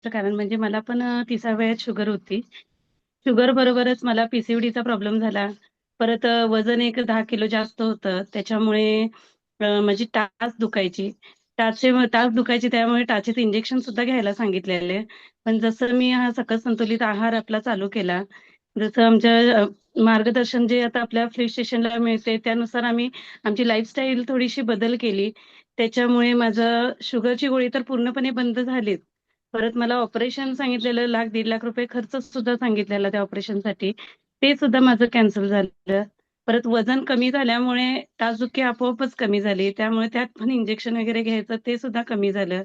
कारण म्हणजे मला पण 30व्या वयात शुगर होती. शुगर बरोबरच मला पी-सी-ओ-डीचा प्रॉब्लेम झाला. परत वजन एक 10 किलो जास्त होतं. त्याच्यामुळे माझी टाच दुखायची. टाच दुखायची त्यामुळे टाचेचं इंजेक्शन सुद्धा घ्यायला सांगितलेले. पण जसं मी हा सकस संतुलित आहार आपला चालू केला, जसं आमच्या मार्गदर्शन जे आता आपल्या पोलीस स्टेशनला मिळते त्यानुसार आम्ही आमची लाईफस्टाईल थोडीशी बदल केली. त्याच्यामुळे माझं शुगरची गोळी तर पूर्णपणे बंद झालीच. परत मला ऑपरेशन सांगितलेलं लाख, दीड लाख रुपये खर्च सुद्धा सांगितलेला त्या ऑपरेशनसाठी. ते सुद्धा माझं कॅन्सल झालं. परत वजन कमी झाल्यामुळे टाचदुखी आपोआपच कमी झाली. त्यामुळे त्यात पण इंजेक्शन वगैरे घ्यायचं ते सुद्धा कमी झालं.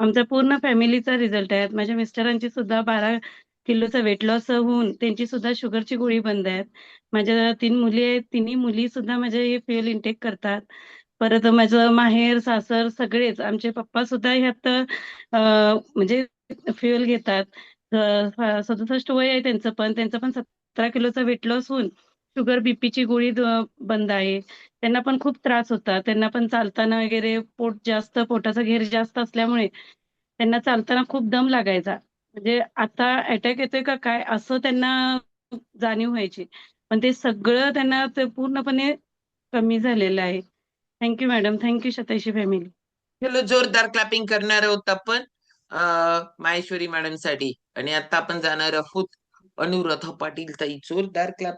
आमच्या पूर्ण फॅमिलीचा रिझल्ट आहे. माझ्या मिस्टरांची सुद्धा 12 किलोचा वेट लॉस होऊन त्यांची सुद्धा शुगरची गोळी बंद आहे. माझ्या 3 मुली आहेत. तिन्ही मुली सुद्धा माझे हे फ्युअल इंटेक करतात. परत माझं माहेर, सासर सगळेच आमचे पप्पा सुद्धा ह्यात म्हणजे फ्युअल घेतात. 67 वय आहे त्यांचं पण. त्यांचं पण 17 किलोचा वेट लॉस होऊन शुगर, बीपीची गोळी बंद आहे. त्यांना पण खूप त्रास होता. त्यांना पण चालताना वगैरे पोटाचा घेर जास्त असल्यामुळे त्यांना चालताना खूप दम लागायचा. म्हणजे आता अटॅक येतोय का काय असं त्यांना जाणीव व्हायची. पण ते सगळं त्यांना ते पूर्णपणे कमी झालेलं आहे. मॅडम. शतायशी फॅमिली. चलो, जोरदार क्लॅपिंग करणार आहोत आपण माहेश्वरी मॅडम साठी. आणि आता आपण जाणार आहोत अनुराधा पाटील ताई. जोरदार क्लॅपिंग.